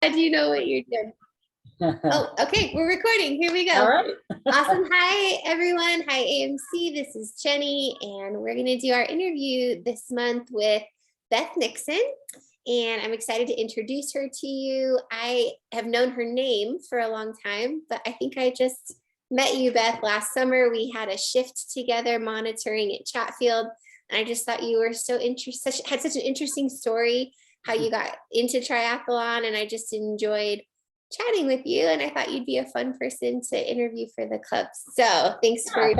How do you know what you're doing? Oh, okay, we're recording. Here we go. All right. Awesome. Hi, everyone. Hi, AMC. This is Jenny, and we're going to do our interview this month with Beth Nixon. And I'm excited to introduce her to you. I have known her name for a long time, but I think I just met you, Beth, last summer. We had a shift together monitoring at Chatfield. And I just thought you were so interesting, had such an interesting story, how you got into triathlon. And I just enjoyed chatting with you. And I thought you'd be a fun person to interview for the club. So thanks for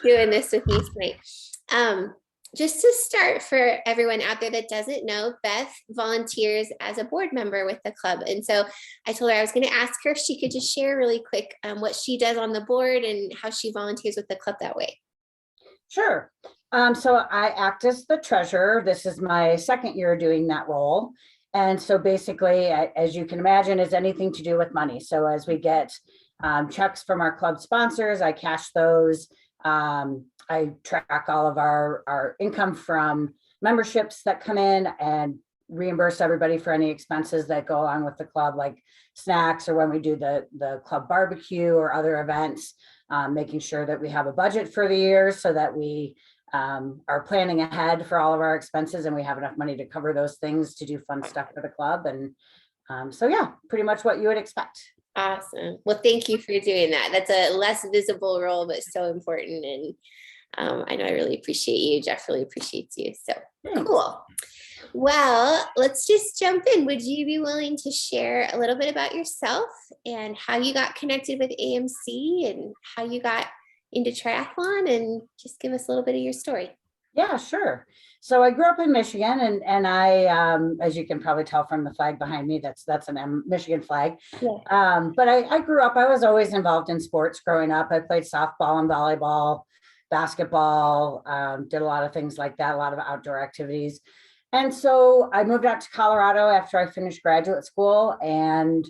doing this with me tonight. Just to start, for everyone out there that doesn't know, Beth volunteers as a board member with the club. And so I told her I was going to ask her if she could just share really quick what she does on the board and how she volunteers with the club that way. Sure. So I act as the treasurer. This is my second year doing that role. And so basically, as you can imagine, is anything to do with money. So as we get checks from our club sponsors, I cash those. I track all of our income from memberships that come in and reimburse everybody for any expenses that go along with the club, like snacks or when we do the club barbecue or other events, making sure that we have a budget for the year so that we are planning ahead for all of our expenses and we have enough money to cover those things to do fun stuff for the club. And so, yeah, pretty much what you would expect. Awesome. Well, thank you for doing that. That's a less visible role, but so important. And I know I really appreciate you. Jeff really appreciates you. So cool. Well, let's just jump in. Would you be willing to share a little bit about yourself and how you got connected with AMC and how you got into triathlon, and just give us a little bit of your story? Yeah, sure. So I grew up in Michigan, and I, as you can probably tell from the flag behind me, that's an Michigan flag. Yeah. But I grew up, I was always involved in sports growing up. I played softball and volleyball, basketball, did a lot of things like that, a lot of outdoor activities. And so I moved out to Colorado after I finished graduate school. And,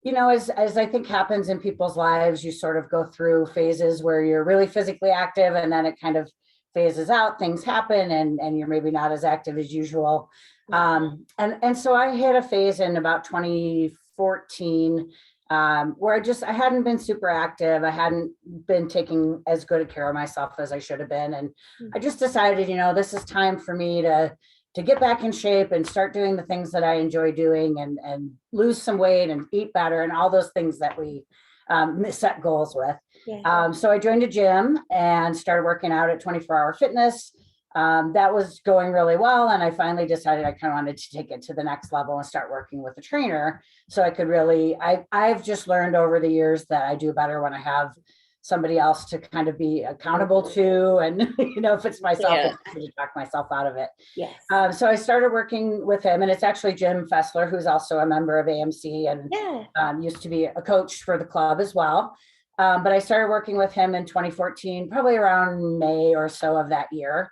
you know, as I think happens in people's lives, you sort of go through phases where you're really physically active and then it kind of phases out, things happen and you're maybe not as active as usual. And so I hit a phase in about 2014 where I hadn't been super active. I hadn't been taking as good a care of myself as I should have been. And I just decided, you know, this is time for me to get back in shape and start doing the things that I enjoy doing and lose some weight and eat better and all those things that we set goals with. Yeah. So I joined a gym and started working out at 24 Hour Fitness. That was going really well. And I finally decided I kind of wanted to take it to the next level and start working with a trainer. So I could really, I've just learned over the years that I do better when I have somebody else to kind of be accountable to. And, you know, if it's myself, it's to talk myself out of it. Yes. So I started working with him, and it's actually Jim Fessler, who's also a member of AMC and used to be a coach for the club as well. But I started working with him in 2014, probably around May or so of that year.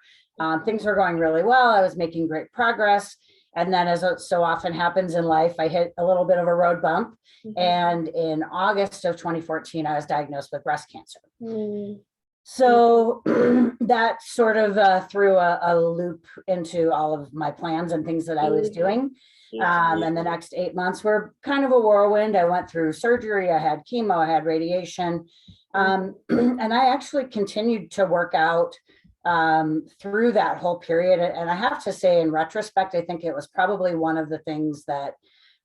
Things were going really well. I was making great progress. And then, as so often happens in life, I hit a little bit of a road bump. And in August of 2014, I was diagnosed with breast cancer. So that sort of threw a loop into all of my plans and things that I was doing. And the next 8 months were kind of a whirlwind. I went through surgery, I had chemo, I had radiation. And I actually continued to work out through that whole period. And I have to say, in retrospect, I think it was probably one of the things that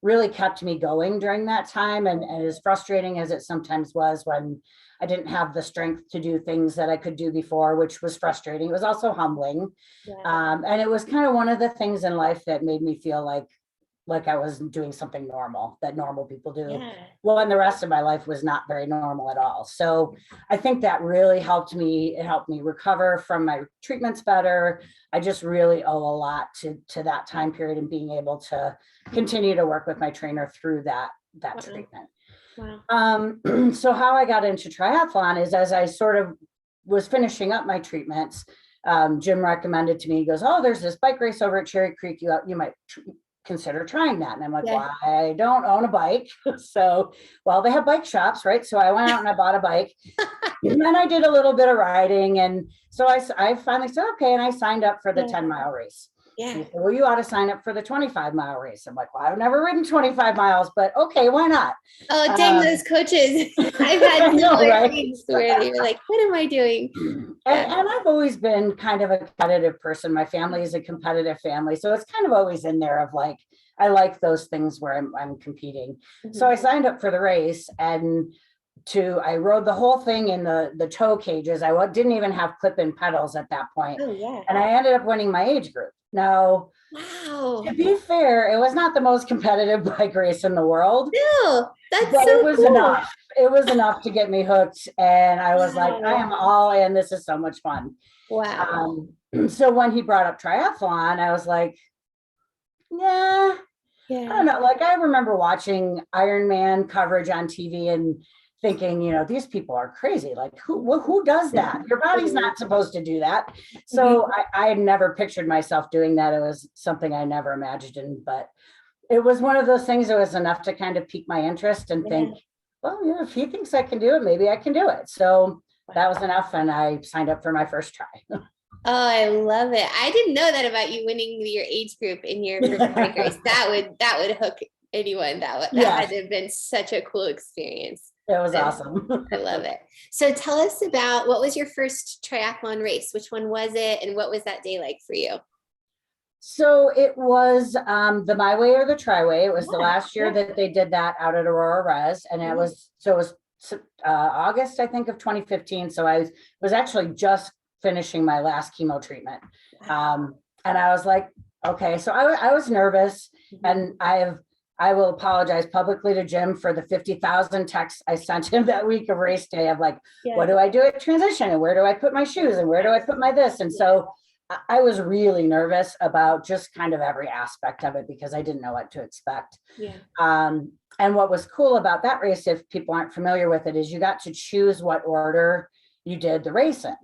really kept me going during that time. And as frustrating as it sometimes was when I didn't have the strength to do things that I could do before, which was frustrating. It was also humbling. Yeah. And it was kind of one of the things in life that made me feel like I was doing something normal that normal people do. Yeah. Well, and the rest of my life was not very normal at all. So I think that really helped me. It helped me recover from my treatments better. I just really owe a lot to that time period and being able to continue to work with my trainer through that treatment. Wow. So how I got into triathlon is, as I sort of was finishing up my treatments, Jim recommended to me, he goes, "Oh, there's this bike race over at Cherry Creek. You might consider trying that." And I'm like, well, I don't own a bike. So, well, they have bike shops, right? So I went out and I bought a bike. And then I did a little bit of riding. And so I finally said, okay. And I signed up for the 10-mile race. Yeah. He said, well, you ought to sign up for the 25-mile race. I'm like, well, I've never ridden 25 miles, but okay, why not? Oh, dang those coaches. I've had I know, similar right? things where they were like, what am I doing? And I've always been kind of a competitive person. My family is a competitive family. So it's kind of always in there of like, I like those things where I'm competing. So I signed up for the race and I rode the whole thing in the toe cages. I didn't even have clip-in pedals at that point. Oh, yeah. And I ended up winning my age group. Now, Wow. to be fair, it was not the most competitive bike race in the world. No, that's but so it was cool. enough. It was enough to get me hooked. And I was like, I Wow. am all in. This is so much fun. Wow. So when he brought up triathlon, I was like, yeah, I Yeah. don't know. Like I remember watching Ironman coverage on TV and thinking, these people are crazy. Like who does that? Your body's not supposed to do that. So I had never pictured myself doing that. It was something I never imagined, but it was one of those things that was enough to kind of pique my interest and think, well, if he thinks I can do it, maybe I can do it. So that was enough. And I signed up for my first try. Oh, I love it. I didn't know that about you winning your age group in your first bike race. That would hook anyone. That had to have been such a cool experience. It was awesome. I love it. So tell us about, what was your first triathlon race? Which one was it? And what was that day like for you? So it was the My Way or the Tri-Way. It was the last year that they did that out at Aurora Res. And it was August, I think, of 2015. So I was actually just finishing my last chemo treatment. And I was like, okay, so I was nervous, and I will apologize publicly to Jim for the 50,000 texts I sent him that week of race day of like, what do I do at transition? And where do I put my shoes? And where do I put my this? And so I was really nervous about just kind of every aspect of it because I didn't know what to expect. And what was cool about that race, if people aren't familiar with it, is you got to choose what order you did the race in.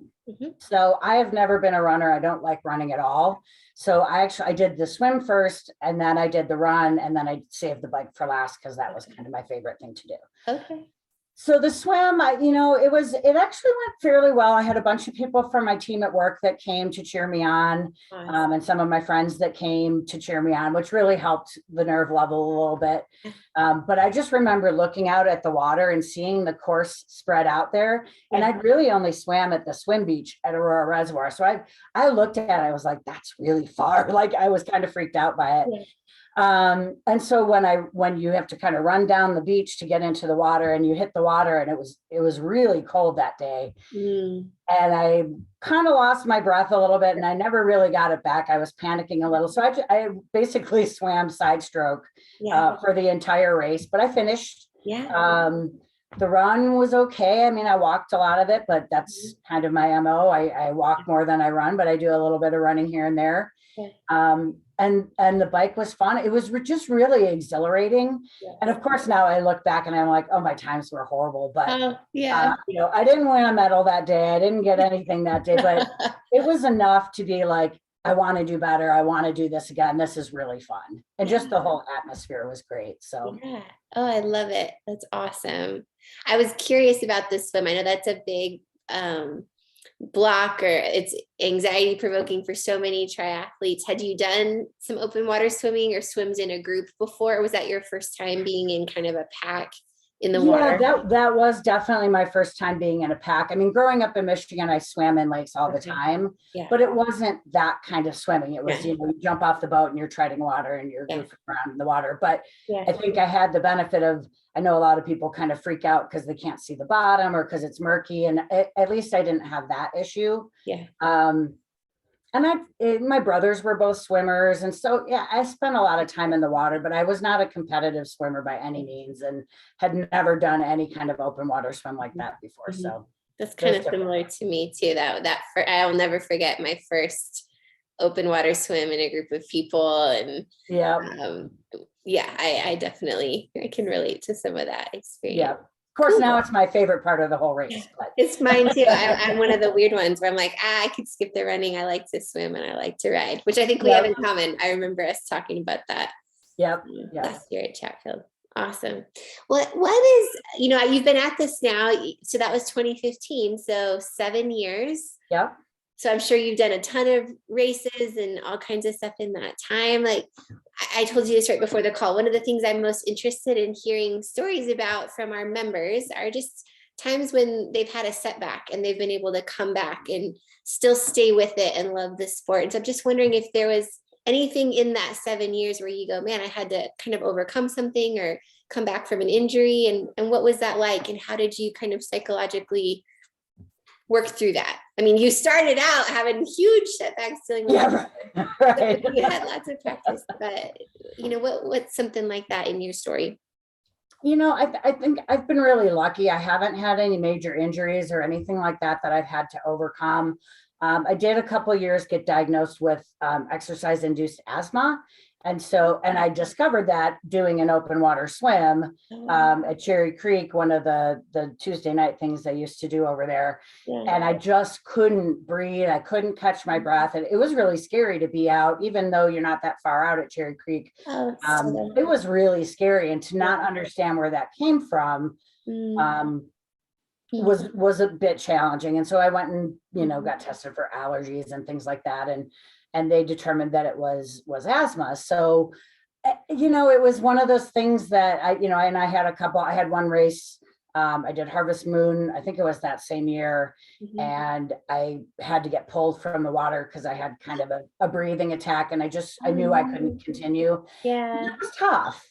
So I have never been a runner. I don't like running at all. So I did the swim first, and then I did the run, and then I saved the bike for last because that was kind of my favorite thing to do. Okay. So the swim, it actually went fairly well. I had a bunch of people from my team at work that came to cheer me on, and some of my friends that came to cheer me on, which really helped the nerve level a little bit. But I just remember looking out at the water and seeing the course spread out there. And I'd really only swam at the swim beach at Aurora Reservoir. So I looked at it, I was like, that's really far. Like I was kind of freaked out by it. And so when you have to kind of run down the beach to get into the water, and you hit the water, and it was really cold that day. And I kind of lost my breath a little bit, and I never really got it back. I was panicking a little. So I basically swam side stroke for the entire race, but I finished. The run was okay. I mean, I walked a lot of it, but that's kind of my MO. I walk more than I run, but I do a little bit of running here and there. And the bike was fun. It was just really exhilarating. And of course, now I look back and I'm like, oh, my times were horrible. But I didn't win a medal that day. I didn't get anything that day, but it was enough to be like, I want to do better. I want to do this again. This is really fun. And just the whole atmosphere was great. So Oh, I love it. That's awesome. I was curious about this swim. I know that's a big block, or it's anxiety provoking for so many triathletes. Had you done some open water swimming or swims in a group before, or was that your first time being in kind of a pack in the water? That was definitely my first time being in a pack. I mean, growing up in Michigan, I swam in lakes all the time, but it wasn't that kind of swimming. It was, you jump off the boat and you're treading water and you're goofing around in the water. But I think I had the benefit of, I know a lot of people kind of freak out because they can't see the bottom or because it's murky. And at least I didn't have that issue. And my brothers were both swimmers. And so, I spent a lot of time in the water, but I was not a competitive swimmer by any means and had never done any kind of open water swim like that before. So that's kind of similar to me too. I'll never forget my first open water swim in a group of people. And I definitely, I can relate to some of that experience. Of course, now it's my favorite part of the whole race. But. It's mine too. I'm one of the weird ones where I'm like, I could skip the running. I like to swim and I like to ride, which I think we have in common. I remember us talking about that. Last year at Chatfield. Awesome. What is, you've been at this now. So that was 2015. So 7 years. So I'm sure you've done a ton of races and all kinds of stuff in that time. Like I told you this right before the call. One of the things I'm most interested in hearing stories about from our members are just times when they've had a setback and they've been able to come back and still stay with it and love the sport. And so I'm just wondering if there was anything in that 7 years where you go, man, I had to kind of overcome something or come back from an injury. And what was that like? And how did you kind of psychologically work through that? I mean, you started out having huge setbacks dealing with right. you had lots of practice, but what's something like that in your story? I think I've been really lucky. I haven't had any major injuries or anything like that I've had to overcome. I did a couple of years get diagnosed with exercise-induced asthma. And I discovered that doing an open water swim at Cherry Creek, one of the Tuesday night things they used to do over there. Yeah. And I just couldn't breathe. I couldn't catch my breath. And it was really scary to be out, even though you're not that far out at Cherry Creek. It was really scary. And to not understand where that came from was a bit challenging. And so I went and, got tested for allergies and things like that. And they determined that it was asthma. So, it was one of those things that I had one race. I did Harvest Moon. I think it was that same year. And I had to get pulled from the water because I had kind of a breathing attack. And I knew I couldn't continue. Yeah. It was tough.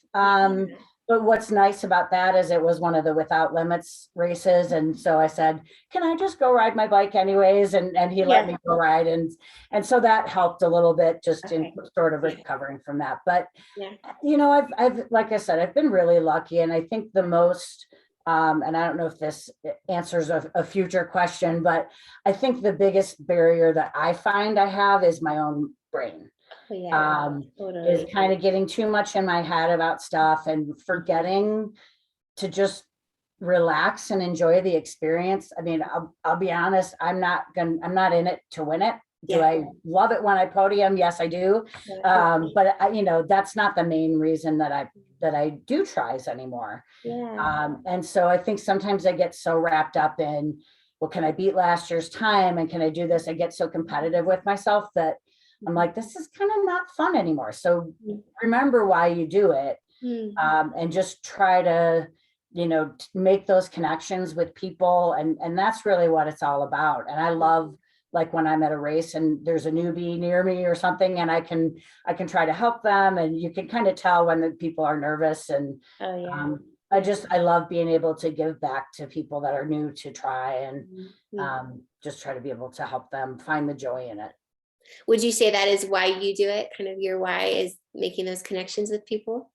But what's nice about that is it was one of the without limits races. And so I said, can I just go ride my bike anyways? And he let me go ride. And so that helped a little bit just in sort of recovering from that. But, I've, like I said, I've been really lucky. And I think the most, and I don't know if this answers a future question, but I think the biggest barrier that I find I have is my own brain. Totally. Is kind of getting too much in my head about stuff and forgetting to just relax and enjoy the experience. I mean, I'll be honest, I'm not in it to win it. Do I love it when I podium? Yes, I do. But that's not the main reason that I do tries anymore. And so I think sometimes I get so wrapped up in, well, can I beat last year's time? And can I do this? I get so competitive with myself that I'm like, this is kind of not fun anymore. So remember why you do it, and just try to, make those connections with people. And that's really what it's all about. And I love, like when I'm at a race and there's a newbie near me or something, and I can try to help them. And you can kind of tell when the people are nervous. And I love being able to give back to people that are new to try and just try to be able to help them find the joy in it. Would you say that is why you do it? Kind of your why is making those connections with people?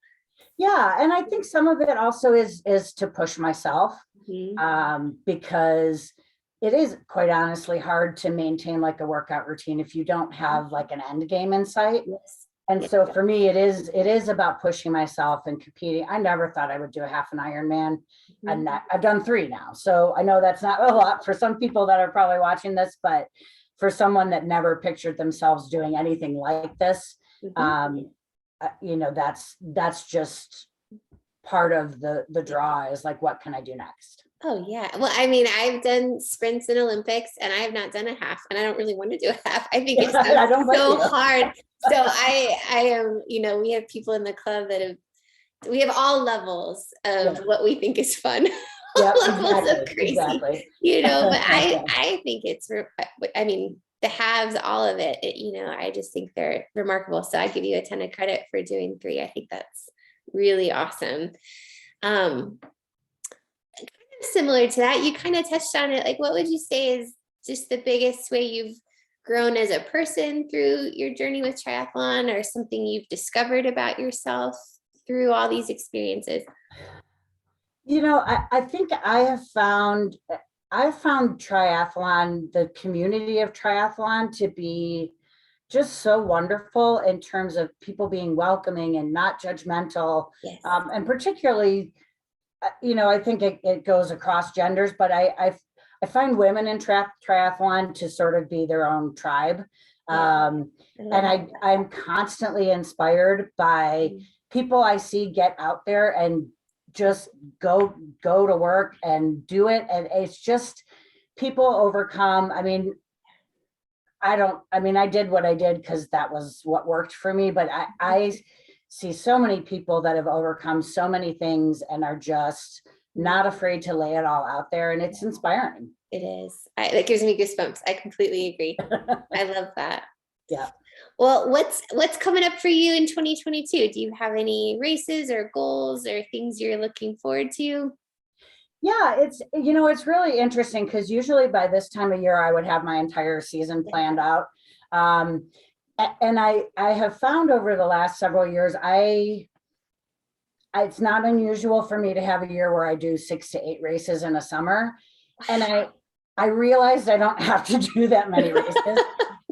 Yeah. And I think some of it also is to push myself, because it is quite honestly hard to maintain like a workout routine if you don't have like an end game in sight. Yes. And so for me, it is about pushing myself and competing. I never thought I would do a half an Ironman. And I've done 3 now. So I know that's not a lot for some people that are probably watching this, but for someone that never pictured themselves doing anything like this, that's just part of the draw is like, what can I do next? Oh yeah. Well, I mean, I've done sprints in Olympics and I have not done a half, and I don't really want to do a half. I think it's so hard. So I am, we have people in the club we have all levels of what we think is fun. Levels of crazy, but I think it's, the halves, all of it, I just think they're remarkable. So I give you a ton of credit for doing 3. I think that's really awesome. Kind of similar to that, you kind of touched on it. Like, what would you say is just the biggest way you've grown as a person through your journey with triathlon, or something you've discovered about yourself through all these experiences? I think I found triathlon, the community of triathlon, to be just so wonderful in terms of people being welcoming and not judgmental. Yes. And particularly, I think it goes across genders, but I find women in triathlon to sort of be their own tribe. And I'm constantly inspired by people I see get out there and just go to work and do it. And it's just people overcome. I mean, I mean, I did what I did because that was what worked for me, but I see so many people that have overcome so many things and are just not afraid to lay it all out there. And it's inspiring. It is. That gives me goosebumps. I completely agree. I love that. Yeah. Well, what's coming up for you in 2022? Do you have any races or goals or things you're looking forward to? Yeah, it's really interesting because usually by this time of year I would have my entire season planned out. Um, and I have found over the last several years, it's not unusual for me to have a year where I do 6 to 8 races in a summer. And I realized I don't have to do that many races.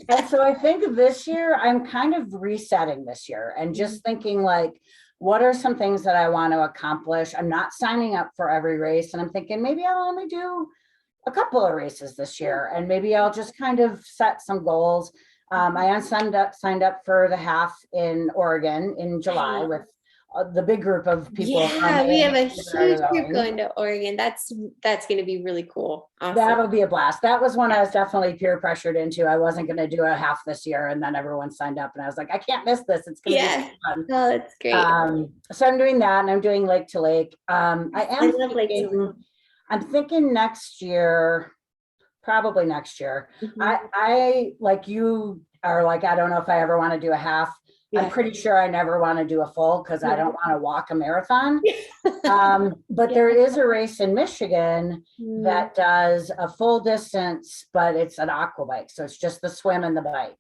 And so I think this year I'm kind of resetting this year and just thinking like, what are some things that I want to accomplish? I'm not signing up for every race, and I'm thinking maybe I'll only do a couple of races this year, and maybe I'll just kind of set some goals. I signed up for the half in Oregon in July with the big group of people. Yeah, we have a huge group going to Oregon. That's going to be really cool. Awesome. That'll be a blast. That was one I was definitely peer pressured into. I wasn't going to do a half this year, and then everyone signed up, and I was like, I can't miss this. It's going to be fun. Oh, that's great. So I'm doing that, and I'm doing Lake to Lake. I love Lake to Lake. I'm thinking next year, probably next year. I like you are like, I don't know if I ever want to do a half. I'm pretty sure I never want to do a full because I don't want to walk a marathon. But there is a race in Michigan that does a full distance, but it's an aqua bike. So it's just the swim and the bike.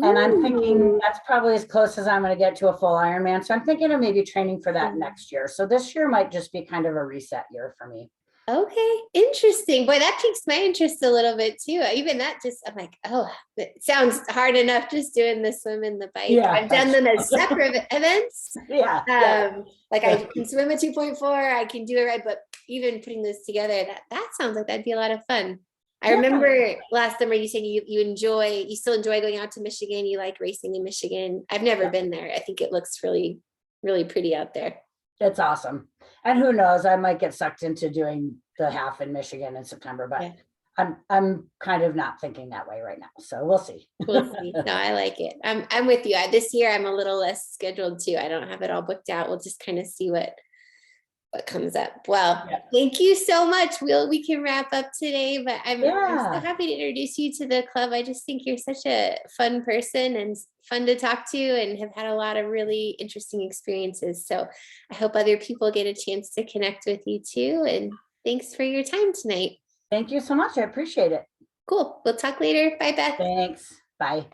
And I'm thinking that's probably as close as I'm going to get to a full Ironman. So I'm thinking of maybe training for that next year. So this year might just be kind of a reset year for me. Okay, interesting. Boy, that piques my interest a little bit too. Even that I'm like, oh, it sounds hard enough just doing the swim and the bike. Yeah, I've done them as separate events. Like I can swim a 2.4, I can do it right, but even putting this together, that sounds like that'd be a lot of fun. I remember last summer you said you still enjoy going out to Michigan. You like racing in Michigan. I've never been there. I think it looks really, really pretty out there. It's awesome. And who knows, I might get sucked into doing the half in Michigan in September, but I'm kind of not thinking that way right now. So we'll see. We'll see. No, I like it. I'm with you. This year I'm a little less scheduled too. I don't have it all booked out. We'll just kind of see what comes up. Well, thank you so much. We can wrap up today, but I'm so happy to introduce you to the club. I just think you're such a fun person and fun to talk to, and have had a lot of really interesting experiences. So I hope other people get a chance to connect with you too. And thanks for your time tonight. Thank you so much. I appreciate it. Cool. We'll talk later. Bye, Beth. Thanks. Bye.